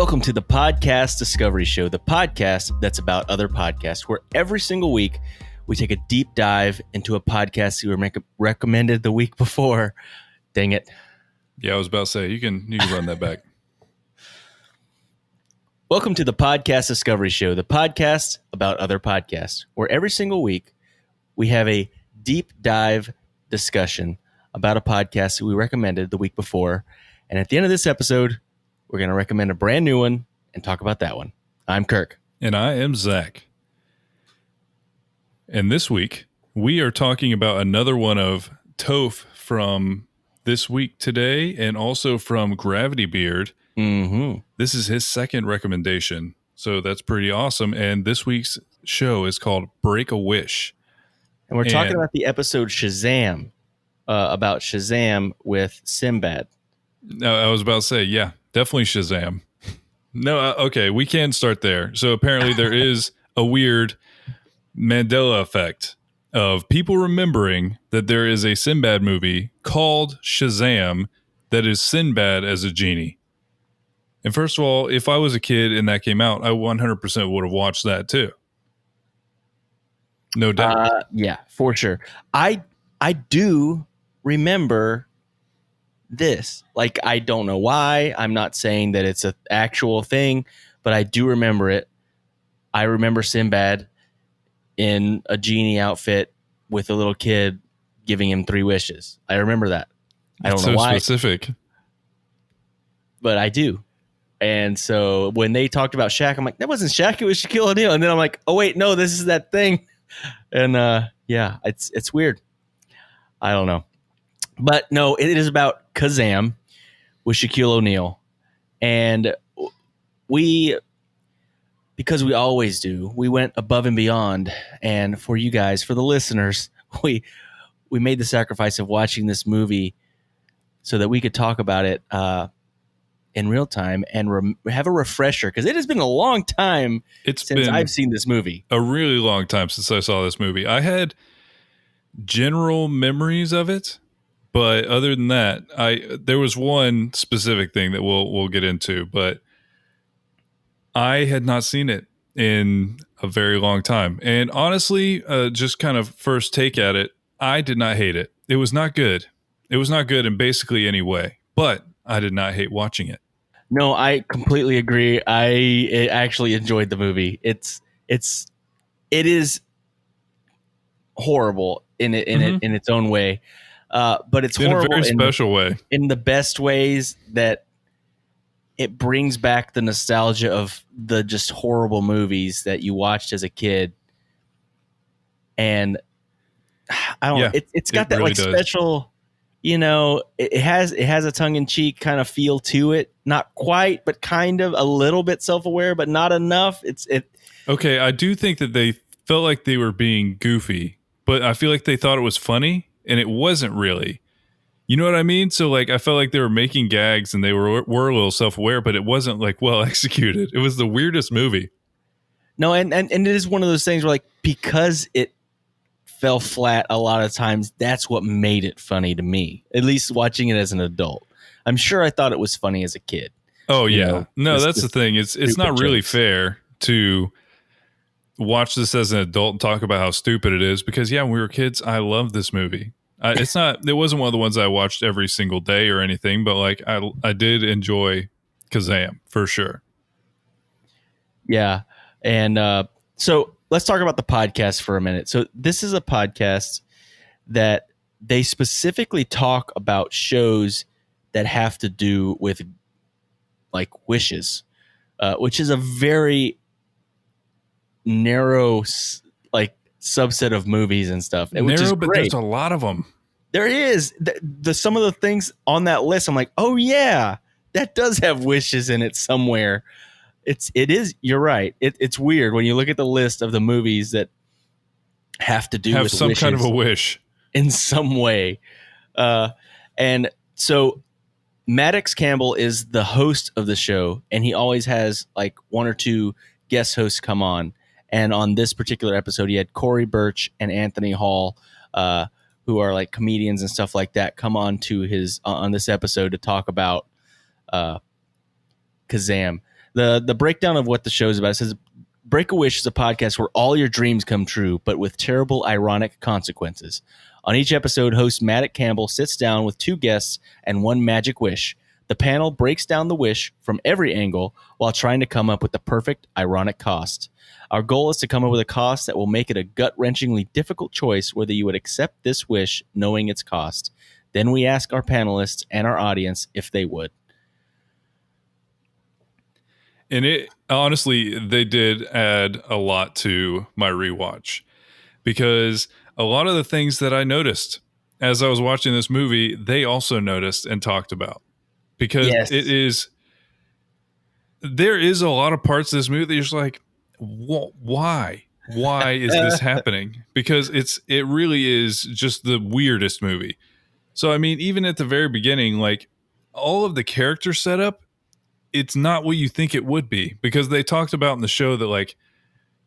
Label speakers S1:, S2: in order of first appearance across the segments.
S1: Welcome to the Podcast Discovery Show, the podcast that's about other podcasts, where every single week we take a deep dive into a podcast you were recommended the week before. Dang it.
S2: Yeah, I was about to say, you can run that back.
S1: Welcome to the Podcast Discovery Show, the podcast about other podcasts, where every single week we have a deep dive discussion about a podcast that we recommended the week before. And at the end of this episode, we're going to recommend a brand new one and talk about that one. I'm Kirk.
S2: And I am Zach. And this week, we are talking about another one of Toph from This Week Today and also from Gravity Beard.
S1: Mm-hmm.
S2: This is his second recommendation, so that's pretty awesome. And this week's show is called Break a Wish.
S1: And we're talking about the episode Shazam, about Shazam with Sinbad.
S2: I was about to say, yeah, definitely Shazam. No, okay, we can start there. So apparently there is a weird Mandela effect of people remembering that there is a Sinbad movie called Shazam that is Sinbad as a genie. And first of all, if I was a kid and that came out, I 100% would have watched that too. No doubt.
S1: Yeah, for sure. I do remember this. Like, I don't know why. I'm not saying that it's an actual thing, but I do remember it. I remember Sinbad in a genie outfit with a little kid giving him 3 wishes. I remember that. I don't know why.
S2: So specific.
S1: But I do. And so when they talked about Shaq, I'm like, that wasn't Shaq, it was Shaquille O'Neal. And then I'm like, oh wait, no, this is that thing. And yeah, it's weird. I don't know. But no, it is about Kazaam with Shaquille O'Neal. And because we always do, we went above and beyond. And for you guys, for the listeners, we made the sacrifice of watching this movie so that we could talk about it in real time and have a refresher, because it has been a long time since I've seen this movie.
S2: A really long time since I saw this movie. I had general memories of it, but other than that, there was one specific thing that we'll get into, but I had not seen it in a very long time. And honestly, just kind of first take at it, I did not hate it. It was not good. It was not good in basically any way, but I did not hate watching it.
S1: No, I completely agree. I actually enjoyed the movie. It is horrible in its own way, but it's horrible
S2: in a very special way,
S1: in the best ways, that it brings back the nostalgia of the just horrible movies that you watched as a kid. And I don't know, it's got that really special. You know, it has a tongue-in-cheek kind of feel to it. Not quite, but kind of, a little bit self-aware, but not enough.
S2: Okay, I do think that they felt like they were being goofy, but I feel like they thought it was funny, and it wasn't really. You know what I mean? So, like, I felt like they were making gags, and they were a little self-aware, but it wasn't, like, well executed. It was the weirdest movie.
S1: No, and it is one of those things where, like, because it fell flat a lot of times, that's what made it funny to me, at least watching it as an adult. I'm sure I thought it was funny as a kid.
S2: Oh yeah. That's the thing. It's not really fair to watch this as an adult and talk about how stupid it is, because when we were kids, I loved this movie. It wasn't one of the ones I watched every single day or anything, but like I did enjoy Kazaam for sure.
S1: Yeah. And so let's talk about the podcast for a minute. So this is a podcast that they specifically talk about shows that have to do with like wishes, which is a very narrow like subset of movies and stuff. Which is
S2: but
S1: great.
S2: There's a lot of them.
S1: There is some of the things on that list. I'm like, oh yeah, that does have wishes in it somewhere. It is. You're right. It's weird when you look at the list of the movies that have to do with
S2: some kind of a wish
S1: in some way. And so Maddox Campbell is the host of the show, and he always has like 1 or 2 guest hosts come on. And on this particular episode, he had Corey Birch and Anthony Hall, who are like comedians and stuff like that, come on to his on this episode to talk about Kazaam. The breakdown of what the show is about says Break a Wish is a podcast where all your dreams come true, but with terrible, ironic consequences. On each episode, host Maddox Campbell sits down with 2 guests and 1 magic wish. The panel breaks down the wish from every angle while trying to come up with the perfect, ironic cost. Our goal is to come up with a cost that will make it a gut-wrenchingly difficult choice whether you would accept this wish knowing its cost. Then we ask our panelists and our audience if they would.
S2: And it honestly, they did add a lot to my rewatch, because a lot of the things that I noticed as I was watching this movie, they also noticed and talked about. Because there is a lot of parts of this movie that you're just like, why? Why is this happening? Because it really is just the weirdest movie. So, I mean, even at the very beginning, like, all of the character setup, it's not what you think it would be, because they talked about in the show that, like,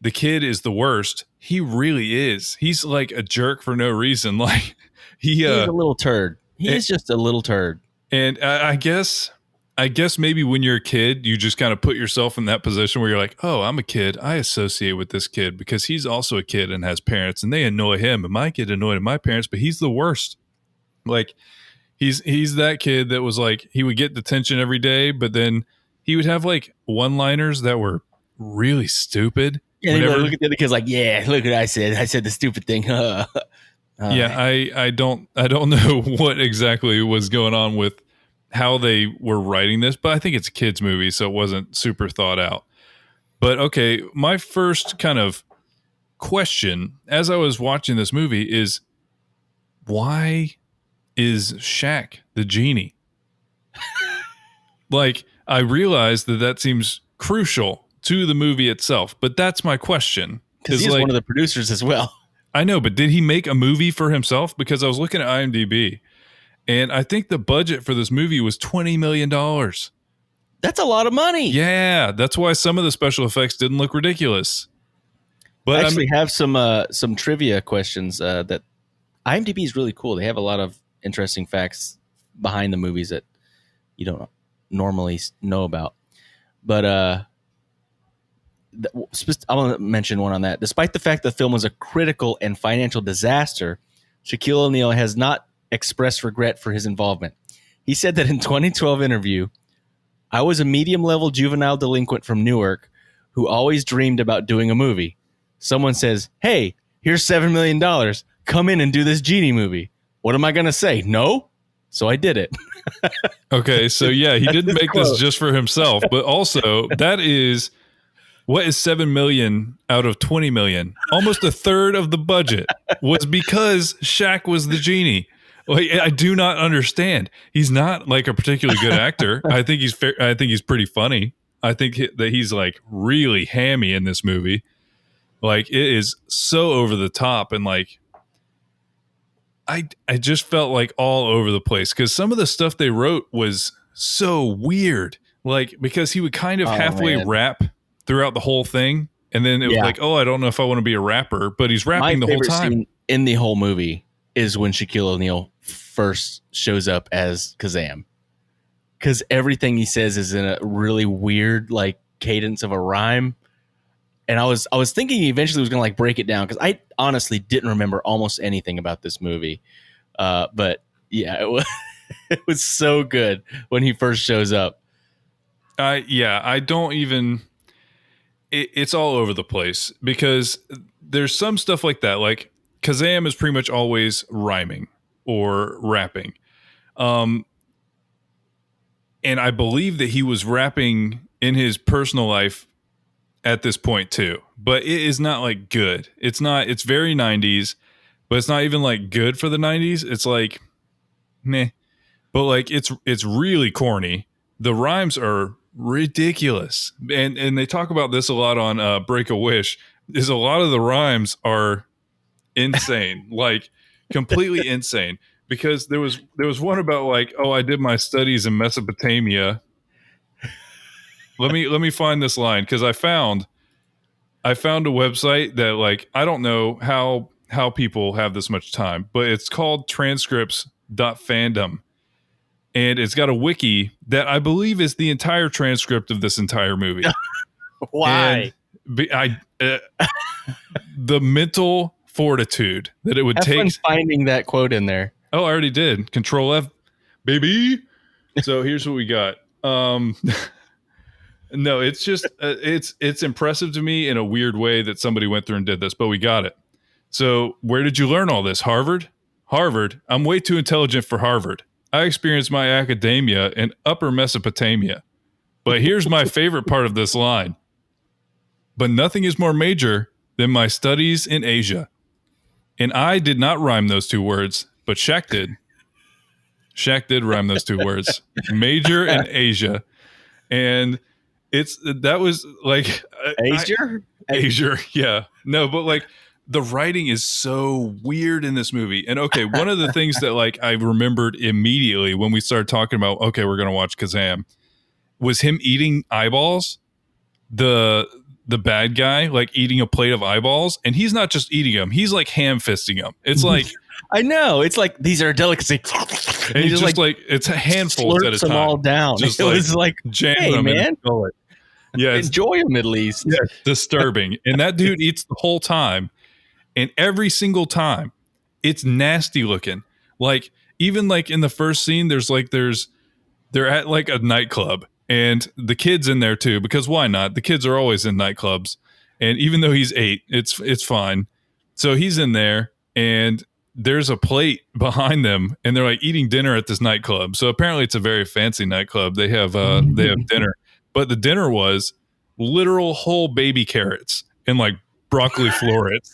S2: the kid is the worst. He really is. He's like a jerk for no reason. Like, he's
S1: a little turd. He's just a little turd.
S2: And I guess maybe when you're a kid, you just kind of put yourself in that position where you're like, oh, I'm a kid. I associate with this kid because he's also a kid and has parents, and they annoy him. And my kid annoyed my parents, but he's the worst. Like, he's that kid that was like, he would get detention every day, but then he would have like one-liners that were really stupid.
S1: Yeah, and look at the other kids like, yeah, look what I said. I said the stupid thing.
S2: Yeah, I don't know what exactly was going on with how they were writing this, but I think it's a kid's movie, so it wasn't super thought out. But okay, my first kind of question as I was watching this movie is, why is Shaq the genie? Like, I realized that seems crucial to the movie itself, but that's my question.
S1: Because he's like, one of the producers as well.
S2: I know, but did he make a movie for himself? Because I was looking at IMDb, and I think the budget for this movie was $20 million.
S1: That's a lot of money.
S2: Yeah, that's why some of the special effects didn't look ridiculous. But
S1: I actually have some trivia questions that IMDb is really cool. They have a lot of interesting facts behind the movies that you don't normally know about. But I want to mention one on that. Despite the fact the film was a critical and financial disaster, Shaquille O'Neal has not expressed regret for his involvement. He said that in 2012 interview, I was a medium-level juvenile delinquent from Newark who always dreamed about doing a movie. Someone says, hey, here's $7 million. Come in and do this genie movie. What am I going to say? No? So I did it.
S2: Okay, so yeah, he didn't make this just for himself, but also that is, what is 7 million out of 20 million? Almost a third of the budget was because Shaq was the genie. Like, I do not understand. He's not like a particularly good actor. I think he's pretty funny. I think that he's like really hammy in this movie. Like, it is so over the top, and like, I just felt like all over the place because some of the stuff they wrote was so weird. Like, because he would kind of halfway rap throughout the whole thing, and then it was like, oh, I don't know if I want to be a rapper, but he's rapping the whole time.
S1: Scene in the whole movie is when Shaquille O'Neal first shows up as Kazaam, because everything he says is in a really weird like cadence of a rhyme. And I was thinking he eventually was going to like break it down, because I honestly didn't remember almost anything about this movie. But yeah, it was so good when he first shows up.
S2: I don't even. It's all over the place because there's some stuff like that. Like, Kazaam is pretty much always rhyming or rapping. And I believe that he was rapping in his personal life at this point too, but it is not like good. It's very 90s, but it's not even like good for the 90s. It's like meh, but like it's really corny. The rhymes are ridiculous, and they talk about this a lot on Break a Wish. Is a lot of the rhymes are insane, like completely insane. Because there was one about like, oh, I did my studies in Mesopotamia. Let me find this line, because I found a website that, like, I don't know how people have this much time, but it's called transcripts.fandom. and it's got a wiki that I believe is the entire transcript of this entire movie.
S1: Why?
S2: And the mental fortitude that it would
S1: Have
S2: take.
S1: fun finding that quote in there.
S2: Oh, I already did. Control F, baby. So here's what we got. No, it's just it's impressive to me in a weird way that somebody went through and did this, but we got it. So where did you learn all this? Harvard? Harvard? I'm way too intelligent for Harvard. I experienced my academia in Upper Mesopotamia. But here's my favorite part of this line. But nothing is more major than my studies in Asia. And I did not rhyme those two words, but Shaq did. Shaq did rhyme those two words. Major in Asia. And that was like Asia, yeah. No, but like the writing is so weird in this movie. And okay, one of the things that like I remembered immediately when we started talking about, okay, we're gonna watch Kazaam, was him eating eyeballs. The bad guy like eating a plate of eyeballs, and he's not just eating them, he's like ham fisting them. It's like
S1: I know, it's like these are a delicacy,
S2: and he's just like it's a handful at a time.
S1: Them all down.
S2: Just
S1: it was like
S2: jam
S1: hey
S2: them
S1: man,
S2: yeah,
S1: enjoy them at least.
S2: Yeah, disturbing. And that dude eats the whole time, and every single time it's nasty looking. Like even like in the first scene, they're at like a nightclub, and the kid's in there too, because why not? The kids are always in nightclubs. And even though he's 8, it's fine. So he's in there, and there's a plate behind them, and they're like eating dinner at this nightclub. So apparently it's a very fancy nightclub. They have dinner. But the dinner was literal whole baby carrots and like broccoli florets.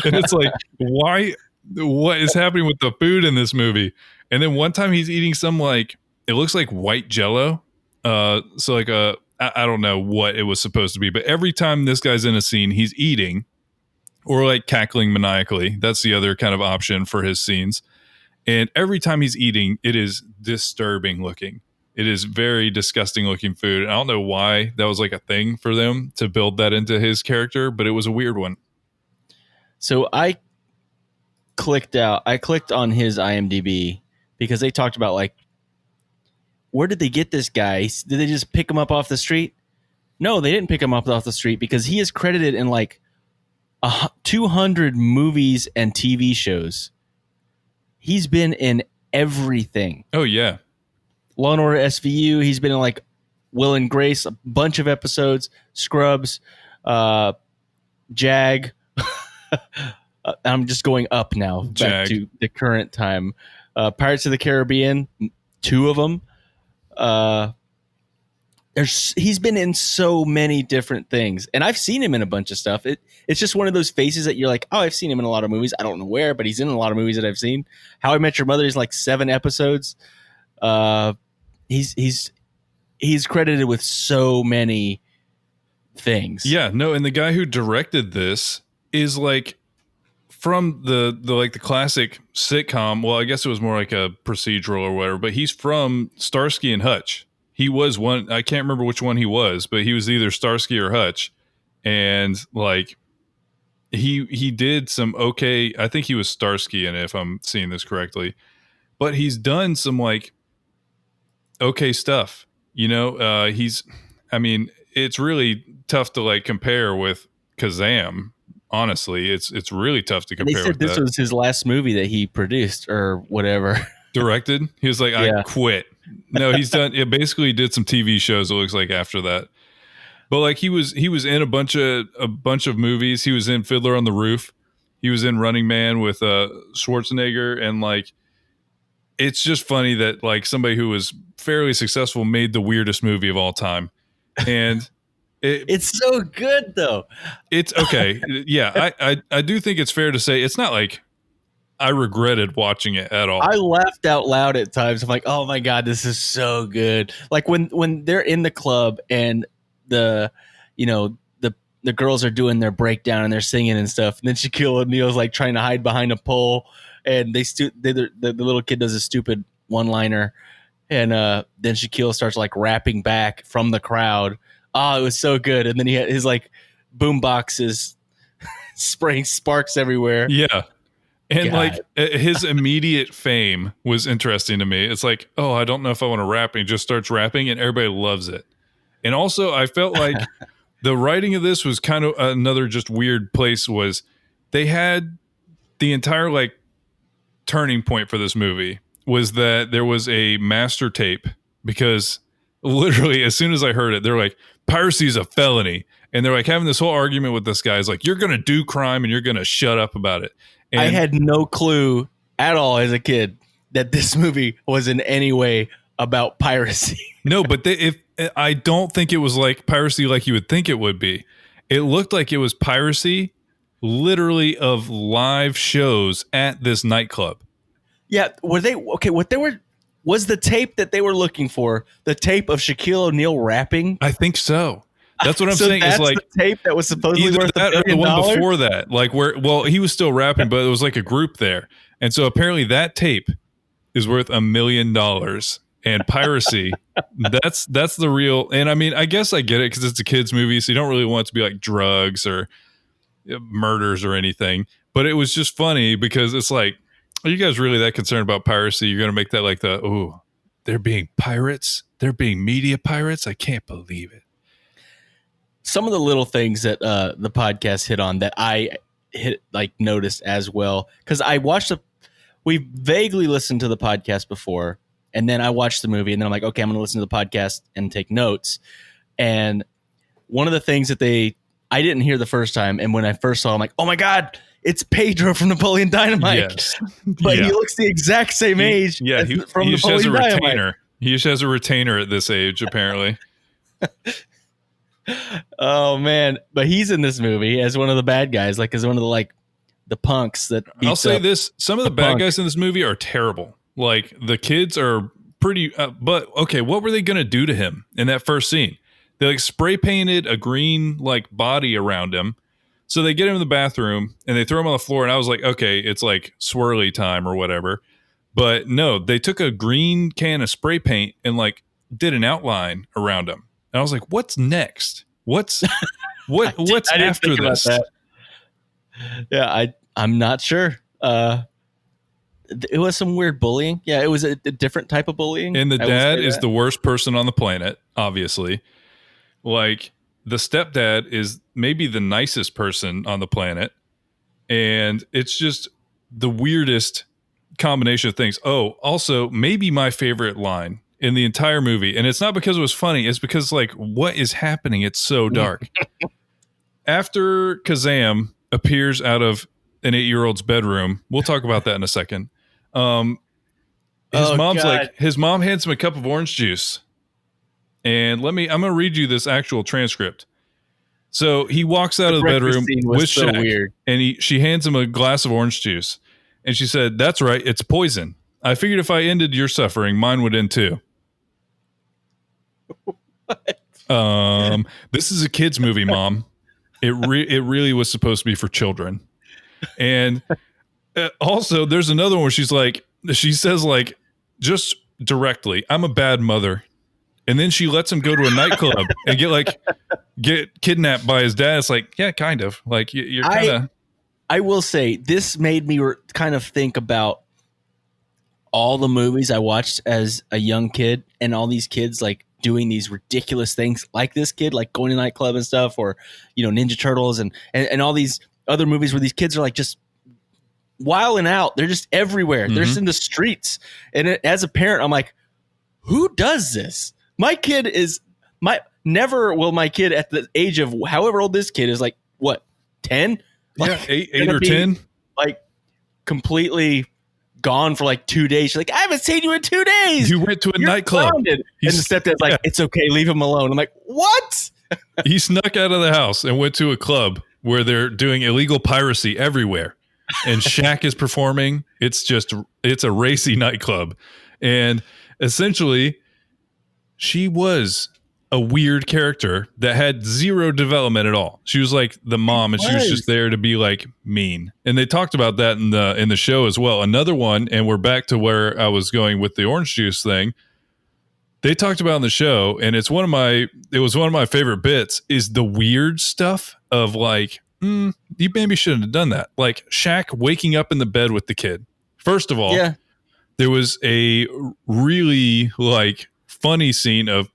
S2: And it's like, why? What is happening with the food in this movie? And then one time he's eating some like, it looks like white Jello. So like I don't know what it was supposed to be, but every time this guy's in a scene, he's eating or like cackling maniacally. That's the other kind of option for his scenes. And every time he's eating, it is disturbing looking. It is very disgusting looking food. I don't know why that was like a thing for them to build that into his character, but it was a weird one.
S1: So I clicked on his IMDb because they talked about like, where did they get this guy? Did they just pick him up off the street? No, they didn't pick him up off the street because he is credited in like 200 movies and TV shows. He's been in everything.
S2: Oh, yeah.
S1: Law and Order SVU. He's been in like Will and Grace, a bunch of episodes. Scrubs, Jag. I'm just going up now, back to the current time. Pirates of the Caribbean, 2 of them. He's been in so many different things, and I've seen him in a bunch of stuff. It's just one of those faces that you're like, oh, I've seen him in a lot of movies. I don't know where, but he's in a lot of movies that I've seen. How I Met Your Mother is like 7 episodes. He's credited with so many things.
S2: Yeah, no, and the guy who directed this is like from the like the classic sitcom. Well, I guess it was more like a procedural or whatever, but he's from Starsky and Hutch. He was one, I can't remember which one he was, but he was either Starsky or Hutch. And like he did some okay, I think he was Starsky in it, if I'm seeing this correctly. But he's done some like okay stuff. You know, it's really tough to like compare with Kazaam. Honestly, it's really tough to compare.
S1: They said this was his last movie that he produced or whatever.
S2: Directed. He was like, I quit. No, he's done. It basically did some TV shows. It looks like after that, but like he was in a bunch of movies. He was in Fiddler on the Roof. He was in Running Man with Schwarzenegger, and like it's just funny that like somebody who was fairly successful made the weirdest movie of all time, and.
S1: It's so good though.
S2: It's okay. Yeah, I do think it's fair to say it's not like I regretted watching it at all.
S1: I laughed out loud at times. I'm like, oh my God, this is so good. Like when they're in the club and the girls are doing their breakdown and they're singing and stuff. And then Shaquille O'Neal's like trying to hide behind a pole, and the little kid does a stupid one-liner, and then Shaquille starts like rapping back from the crowd. Oh, it was so good. And then he had his like boom boxes spraying sparks everywhere.
S2: Yeah. And
S1: God.
S2: like his immediate fame was interesting to me. It's like, oh, I don't know if I want to rap. And he just starts rapping and everybody loves it. And also I felt like the writing of this was kind of another just weird place was they had the entire like turning point for this movie was that there was a master tape because literally as soon as I heard it, they're like, piracy is a felony. And they're like having this whole argument with this guy. It's like, you're going to do crime and you're going to shut up about it. And
S1: I had no clue at all as a kid that this movie was in any way about piracy.
S2: no, but I don't think it was like piracy like you would think it would be. It looked like it was piracy literally of live shows at this nightclub.
S1: Yeah, were they okay? What they were was the tape that they were looking for, the tape of Shaquille O'Neal rapping.
S2: I think so. That's what I'm
S1: So
S2: saying.
S1: that's
S2: Is like
S1: the tape that was supposedly
S2: either
S1: worth
S2: that
S1: $1
S2: or the
S1: billion.
S2: one before that, like where he was still rapping, but it was like a group there, and so apparently that tape is worth $1 million. And piracy, that's the real. And I mean, I guess I get it because it's a kids movie, so you don't really want it to be like drugs or murders or anything. But it was just funny because it's like, are you guys really that concerned about piracy? You're going to make that like they're being pirates, they're being media pirates. I can't believe it.
S1: Some of the little things that the podcast hit on that I noticed as well, because I watched we vaguely listened to the podcast before, and then I watched the movie, and then I'm like, okay, I'm going to listen to the podcast and take notes. And one of the things that I didn't hear the first time, and when I first saw it, I'm like, oh my God, it's Pedro from Napoleon Dynamite.
S2: Yes.
S1: But he looks the exact same age.
S2: Yeah, he just has a retainer. He just has a retainer at this age, apparently.
S1: Oh man, but he's in this movie as one of the bad guys, like as one of the punks that
S2: I'll say this, some of the bad guys in this movie are terrible. Like the kids are pretty but okay, what were they going to do to him in that first scene? They like spray painted a green like body around him. So they get him in the bathroom and they throw him on the floor, and I was like, okay, it's like swirly time or whatever. But no, they took a green can of spray paint and like did an outline around him. And I was like, what's next? What's after this?
S1: Yeah, I'm not sure. It was some weird bullying. Yeah, it was a different type of bullying.
S2: And the dad is the worst person on the planet, obviously. Like the stepdad is maybe the nicest person on the planet. And it's just the weirdest combination of things. Oh, also maybe my favorite line in the entire movie, and it's not because it was funny, it's because like what is happening, it's so dark. After Kazaam appears out of an 8-year-old's bedroom, we'll talk about that in a second. His mom hands him a cup of orange juice, and I'm gonna read you this actual transcript. So he walks out of the bedroom with Shaq, and she hands him a glass of orange juice, and she said, "That's right, it's poison. I figured if I ended your suffering, mine would end too." This is a kids movie, Mom. It really was supposed to be for children. And also, there's another one where she says like just directly, "I'm a bad mother," and then she lets him go to a nightclub and get kidnapped by his dad. It's like, yeah, kind of like you're kind of.
S1: I will say this made me kind of think about all the movies I watched as a young kid, and all these kids like doing these ridiculous things like this kid, like going to nightclub and stuff, or, Ninja Turtles and all these other movies where these kids are like just wilding out. They're just everywhere. Mm-hmm. They're just in the streets. And as a parent, I'm like, who does this? Never will my kid at the age of however old this kid is, like what, 10?
S2: Yeah, eight or 10.
S1: Like completely gone for like 2 days. She's like, I haven't seen you in 2 days.
S2: You went to a nightclub.
S1: And the stepdad's like, it's okay, leave him alone. I'm like, what?
S2: He snuck out of the house and went to a club where they're doing illegal piracy everywhere. And Shaq is performing. It's a racy nightclub. And essentially, she was a weird character that had zero development at all. She was like the mom, and she was just there to be like mean. And they talked about that in the show as well. Another one, and we're back to where I was going with the orange juice thing. They talked about in the show, and it was one of my favorite bits, is the weird stuff of like You maybe shouldn't have done that. Like Shaq waking up in the bed with the kid. First of all,
S1: Yeah.
S2: there was a really like funny scene of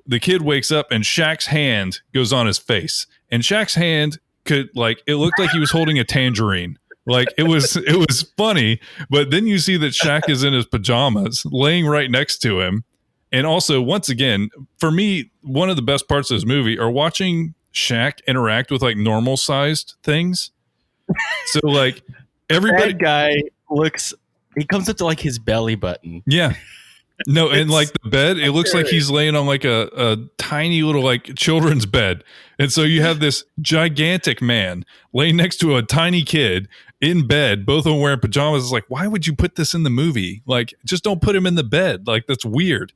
S2: the kid wakes up and Shaq's hand goes on his face, and Shaq's hand could like it looked like he was holding a tangerine. Like it was funny, but then you see that Shaq is in his pajamas, laying right next to him. And also, once again, for me, one of the best parts of this movie are watching Shaq interact with like normal sized things. So like everybody,
S1: That guy he comes up to like his belly button.
S2: yeah. No, and
S1: It's
S2: like the bed, it looks like he's laying on like a tiny little like children's bed. And so you have this gigantic man laying next to a tiny kid in bed, both of them wearing pajamas. It's like, why would you put this in the movie? Like, just don't put him in the bed. Like, that's weird.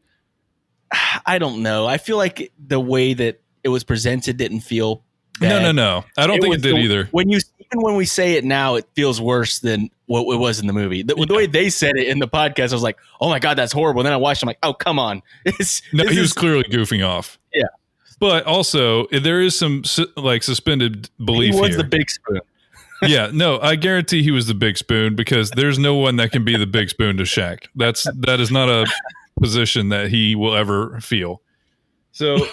S1: I don't know. I feel like the way that it was presented didn't feel bad.
S2: No. I don't think it did either.
S1: Even when we say it now, it feels worse than what it was in the movie. The way they said it in the podcast, I was like, "Oh my god, that's horrible." And then I watched, I'm like, "Oh, come on."
S2: He was clearly goofing off.
S1: Yeah,
S2: but also there is some like suspended belief.
S1: He was
S2: here.
S1: the big spoon.
S2: Yeah, no, I guarantee he was the big spoon because there's no one that can be the big spoon to Shaq. That is not a position that he will ever feel. So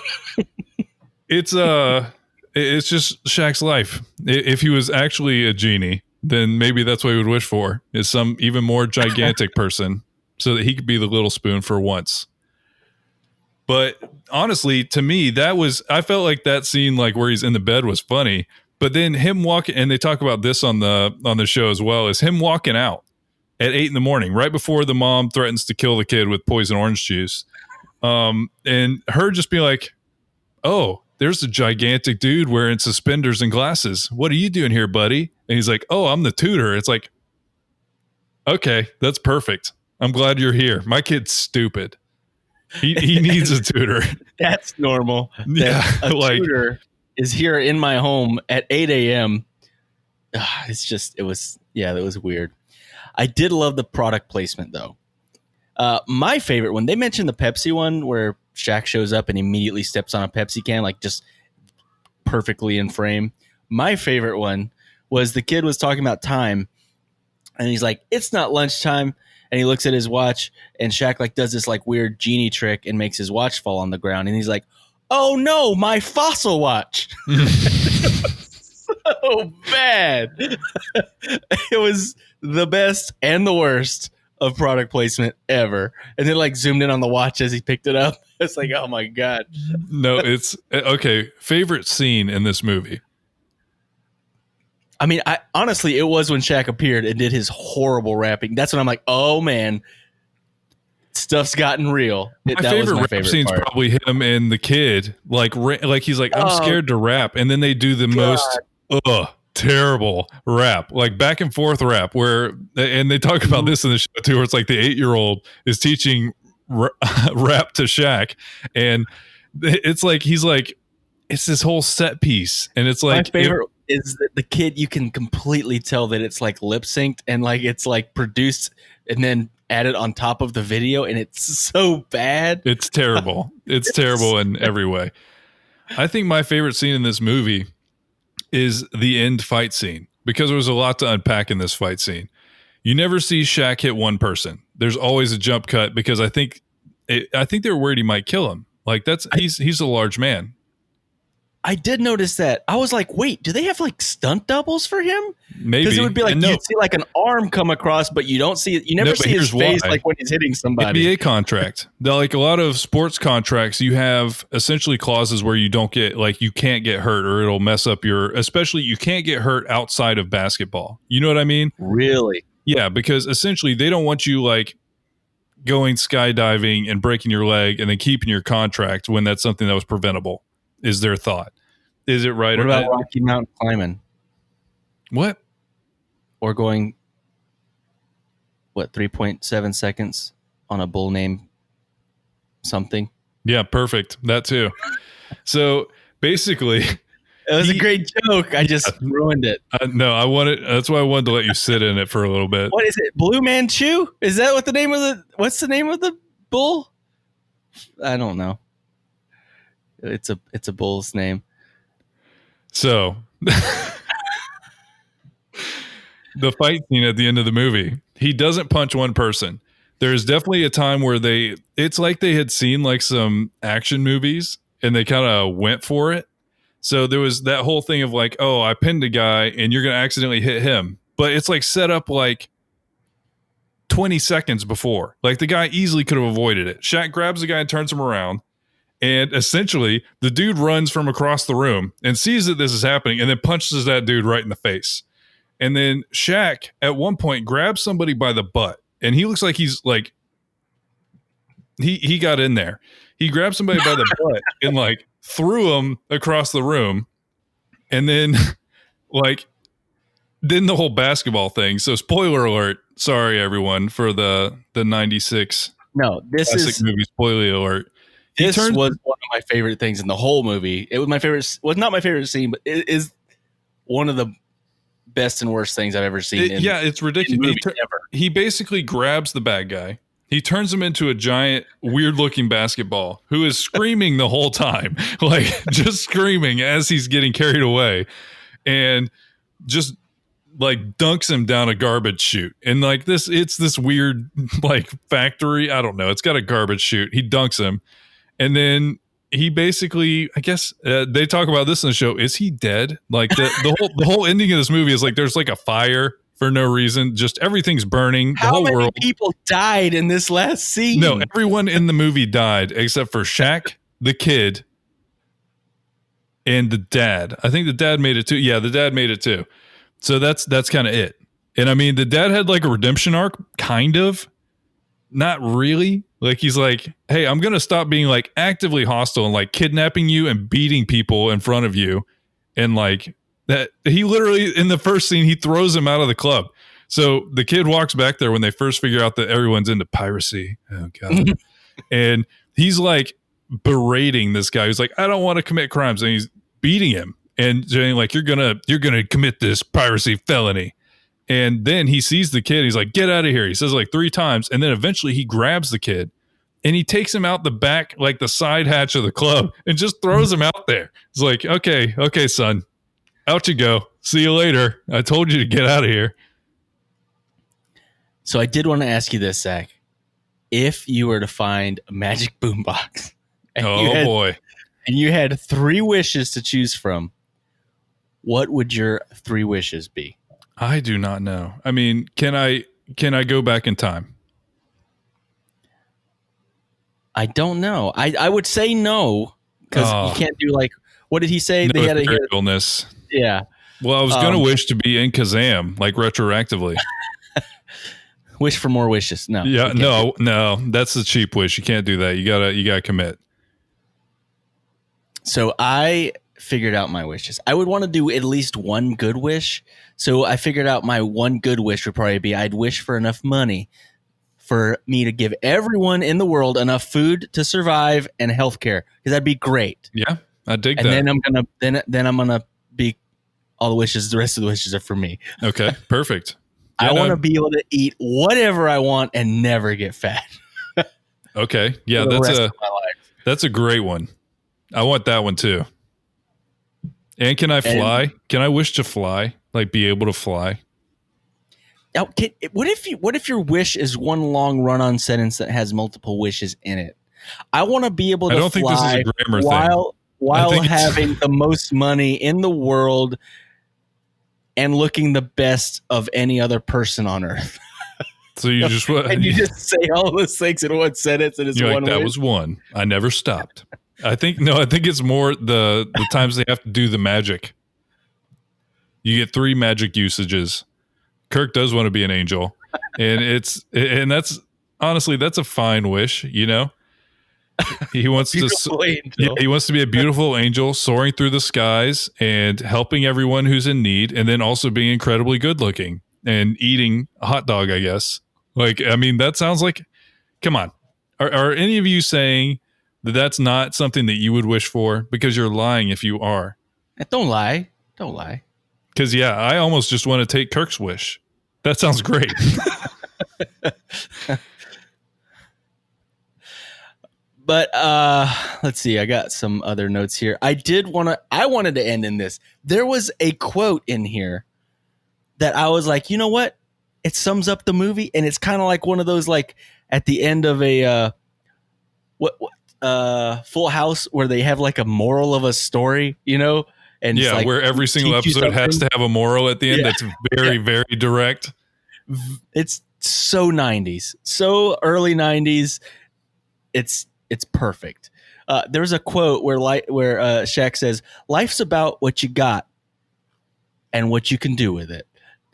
S2: it's just Shaq's life. If he was actually a genie, then maybe that's what he would wish for, is some even more gigantic person so that he could be the little spoon for once. But honestly, to me, I felt like that scene, like where he's in the bed, was funny. But then him walking, and they talk about this on the show as well, is him walking out at 8 a.m, right before the mom threatens to kill the kid with poison orange juice. And her just be like, "Oh, there's a gigantic dude wearing suspenders and glasses. What are you doing here, buddy?" And he's like, "Oh, I'm the tutor." It's like, okay, that's perfect. I'm glad you're here. My kid's stupid. He needs a tutor.
S1: That's normal.
S2: Yeah,
S1: a tutor is here in my home at 8 a.m. It was weird. I did love the product placement though. My favorite one, they mentioned the Pepsi one where Shaq shows up and immediately steps on a Pepsi can, like just perfectly in frame. My favorite one was the kid was talking about time and he's like, "It's not lunchtime." And he looks at his watch and Shaq like does this like weird genie trick and makes his watch fall on the ground. And he's like, "Oh no, my fossil watch." So bad. It was the best and the worst of product placement ever. And then like zoomed in on the watch as he picked it up. It's like, oh my god.
S2: No, it's okay. Favorite scene in this movie?
S1: I mean, honestly, it was when Shaq appeared and did his horrible rapping. That's when I'm like, oh man, stuff's gotten real.
S2: My favorite rap scene is probably him and the kid. Like he's like, "I'm scared to rap," and then they do the most terrible rap, like back and forth rap. And they talk about this in the show too, where it's like the 8-year-old is teaching rap to Shaq, and it's like he's like, it's this whole set piece, and it's like
S1: my favorite is that the kid, you can completely tell that it's like lip synced and like it's like produced and then added on top of the video, and it's so bad.
S2: It's terrible. It's terrible in every way. I think my favorite scene in this movie is the end fight scene, because there was a lot to unpack in this fight scene. You never see Shaq hit one person. There's always a jump cut because I think they were worried he might kill him. Like he's a large man.
S1: I did notice that. I was like, wait, do they have like stunt doubles for him?
S2: Maybe.
S1: Because it would be like you'd see like an arm come across, but you don't see it. You never see his face like when he's hitting somebody.
S2: NBA contract. Like a lot of sports contracts, you have essentially clauses where you don't get, like, you can't get hurt or it'll mess up especially you can't get hurt outside of basketball. You know what I mean?
S1: Really?
S2: Yeah, because essentially they don't want you like going skydiving and breaking your leg and then keeping your contract when that's something that was preventable. Is their thought. Is it right?
S1: What about Rocky Mountain climbing?
S2: What?
S1: Or going, 3.7 seconds on a bull named something?
S2: Yeah, perfect. That too. So basically,
S1: it was a great joke. I just ruined it.
S2: No, that's why I wanted to let you sit in it for a little bit.
S1: What is it? Blue Manchu? Is that what's the name of the bull? I don't know. It's a bull's name.
S2: So the fight scene at the end of the movie. He doesn't punch one person. There's definitely a time where it's like they had seen like some action movies and they kind of went for it. So there was that whole thing of like, oh, I pinned a guy and you're going to accidentally hit him. But it's like set up like 20 seconds before. Like the guy easily could have avoided it. Shaq grabs the guy and turns him around. And essentially, the dude runs from across the room and sees that this is happening and then punches that dude right in the face. And then Shaq, at one point, grabs somebody by the butt. And he looks like he's like, he got in there. He grabbed somebody by the butt and like threw him across the room. And then like, then the whole basketball thing. So spoiler alert. Sorry, everyone, for the 96
S1: this
S2: classic
S1: is
S2: movie spoiler alert.
S1: This was one of my favorite things in the whole movie. It was my favorite. Was not my favorite scene, but it is one of the best and worst things I've ever seen.
S2: It's ridiculous. He basically grabs the bad guy. He turns him into a giant, weird-looking basketball who is screaming the whole time, like just screaming as he's getting carried away, and just like dunks him down a garbage chute. And like this, it's this weird like factory. I don't know. It's got a garbage chute. He dunks him. And then he basically, I guess they talk about this in the show. Is he dead? Like the whole ending of this movie is like there's like a fire for no reason. Just everything's burning.
S1: How
S2: the whole
S1: many
S2: world.
S1: people died in this last scene?
S2: No, everyone in the movie died except for Shaq, the kid, and the dad. I think the dad made it too. Yeah, the dad made it too. So that's kind of it. And I mean, the dad had like a redemption arc, kind of. Not really. Like he's like, hey, I'm going to stop being like actively hostile and like kidnapping you and beating people in front of you. And like that, he literally in the first scene, he throws him out of the club. So the kid walks back there when they first figure out that everyone's into piracy. Oh God. And he's like berating this guy who's like, I don't want to commit crimes. And he's beating him and saying like, you're going to commit this piracy felony. And then he sees the kid. He's like, get out of here. He says like 3 times. And then eventually he grabs the kid and he takes him out the back, like the side hatch of the club and just throws him out there. It's like, okay, son, out you go. See you later. I told you to get out of here.
S1: So I did want to ask you this, Zach. If you were to find a magic boombox.
S2: Boy.
S1: And you had 3 wishes to choose from, what would your 3 wishes be?
S2: I do not know. I mean, can I go back in time?
S1: I don't know. I would say no, because you can't do like, what did he say?
S2: No,
S1: they had a
S2: illness.
S1: Yeah.
S2: Well, I was going to wish to be in Kazaam, like retroactively.
S1: Wish for more wishes. No.
S2: Yeah. No. That's the cheap wish. You can't do that. You gotta commit.
S1: So I figured out my wishes. I would want to do at least one good wish. So I figured out my one good wish would probably be I'd wish for enough money for me to give everyone in the world enough food to survive and healthcare, because that'd be great.
S2: Yeah, I dig
S1: and
S2: that.
S1: Then I'm gonna be all the wishes. The rest of the wishes are for me.
S2: Okay, perfect.
S1: Yeah, I want to be able to eat whatever I want and never get fat.
S2: Okay, yeah, that's a great one. I want that one too. And can I fly? Can I wish to fly? Like be able to fly?
S1: Now, what if your wish is one long run-on sentence that has multiple wishes in it? I want to be able to fly
S2: think this is a grammar
S1: while having the most money in the world and looking the best of any other person on earth.
S2: So you just
S1: and you just say all those things in one sentence and it's
S2: one
S1: like, that
S2: wish? Was one. I never stopped. I think it's more the times they have to do the magic. You get 3 magic usages. Kirk does want to be an angel, and that's honestly that's a fine wish. You know, he wants he wants to be a beautiful angel soaring through the skies and helping everyone who's in need, and then also being incredibly good looking and eating a hot dog. I guess. Like, I mean, that sounds like. Come on, are any of you saying that that's not something that you would wish for? Because you're lying if you are.
S1: Don't lie.
S2: Because, yeah, I almost just want to take Kirk's wish. That sounds great.
S1: But let's see. I got some other notes here. I wanted to end in this. There was a quote in here that I was like, you know what? It sums up the movie, and it's kind of like one of those, like at the end of a Full House, where they have like a moral of a story, you know, and
S2: Yeah,
S1: like,
S2: where every single episode has to have a moral at the end that's very, very direct.
S1: It's so 90s, so early 90s. It's perfect. There's a quote where Shaq says, "Life's about what you got and what you can do with it."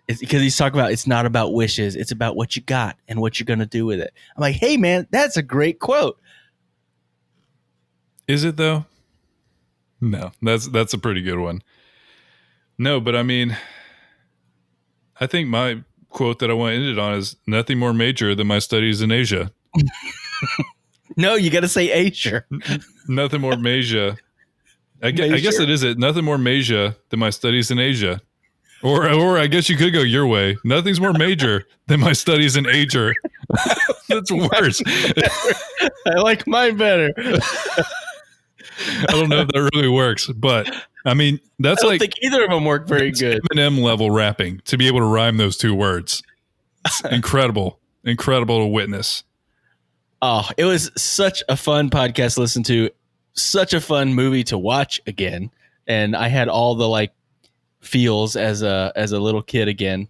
S1: It's because he's talking about, it's not about wishes, it's about what you got and what you're going to do with it. I'm like, hey man, that's a great quote.
S2: Is it though? No, that's a pretty good one. No, but I mean, I think my quote that I want to end it on is nothing more major than my studies in Asia.
S1: No, you got to say Asia.
S2: Nothing more major. I guess it is it. Nothing more major than my studies in Asia. Or I guess you could go your way. Nothing's more major than my studies in Asia. That's worse.
S1: I like mine better.
S2: I don't know if that really works, but I mean, that's
S1: I don't think either of them work very good.
S2: Eminem level rapping to be able to rhyme those two words. It's incredible to witness.
S1: Oh, it was such a fun podcast to listen to, such a fun movie to watch again, and I had all the like feels as a little kid again,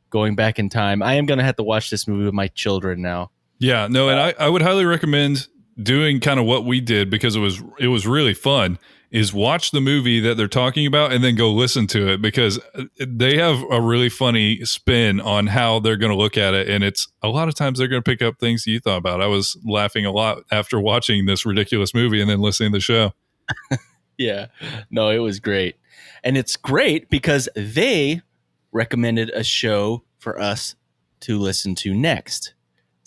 S1: going back in time. I am going to have to watch this movie with my children now. Yeah, no,
S2: and I would highly recommend doing kind of what we did, because it was really fun, is watch the movie that they're talking about and then go listen to it, because they have a really funny spin on how they're going to look at it. And it's a lot of times they're going to pick up things you thought about. I was laughing a lot after watching this ridiculous movie and then listening to the show.
S1: Yeah, no, it was great. And it's great because they recommended a show for us to listen to next.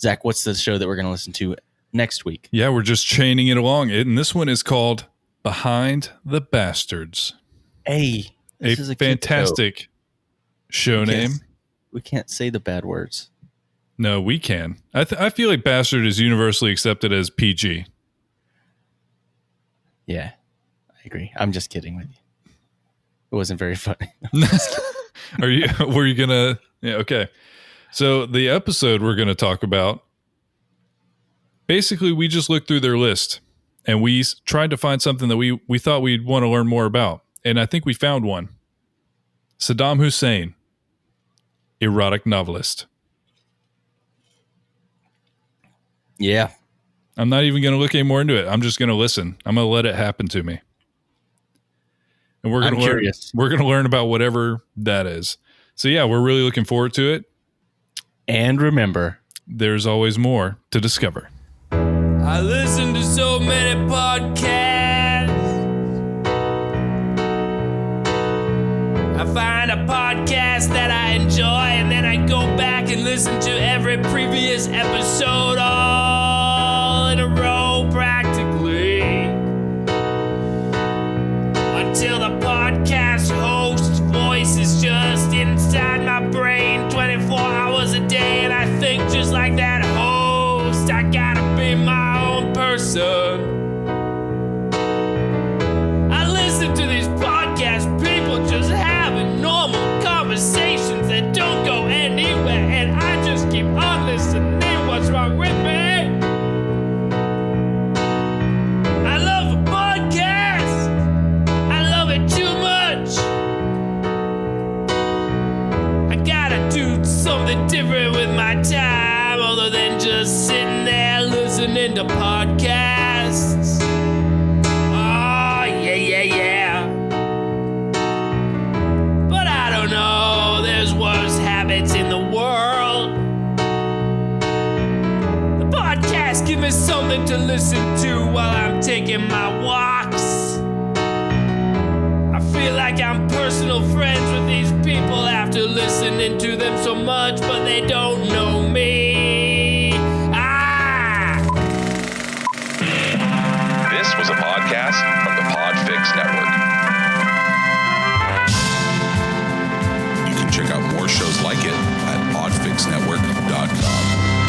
S1: Zach, what's the show that we're going to listen to next week?
S2: Yeah, we're just chaining it along. And this one is called Behind the Bastards.
S1: Hey,
S2: this is a fantastic show name.
S1: We can't say the bad words.
S2: No, we can. I feel like bastard is universally accepted as PG.
S1: Yeah, I agree. I'm just kidding with you. It wasn't very funny.
S2: Were you gonna? Yeah, okay. So the episode we're gonna talk about, basically, we just looked through their list and we tried to find something that we thought we'd want to learn more about. And I think we found one. Saddam Hussein, erotic novelist.
S1: Yeah.
S2: I'm not even going to look any more into it. I'm just going to listen. I'm going to let it happen to me. And we're going to learn. We're going to learn about whatever that is. So yeah, we're really looking forward to it.
S1: And remember,
S2: there's always more to discover.
S3: I listen to so many podcasts. I find a podcast that I enjoy, and then I go back and listen to every previous episode all in a row, practically, until the podcast host's voice is just inside my brain 24 hours a day, and I think just like that host, I gotta be my own person. I listen to these podcasts, people just having normal conversations that don't go anywhere, and I just keep on listening. What's wrong with me? I love a podcast. I love it too much. I gotta do something different with my time other than just sitting there listening to podcasts. Oh, yeah. But I don't know, there's worse habits in the world. The podcasts give me something to listen to while I'm taking my walks. I feel like I'm personal friends with these people after listening to them so much, but they don't know me.
S4: This was a podcast from the Podfix Network. You can check out more shows like it at podfixnetwork.com.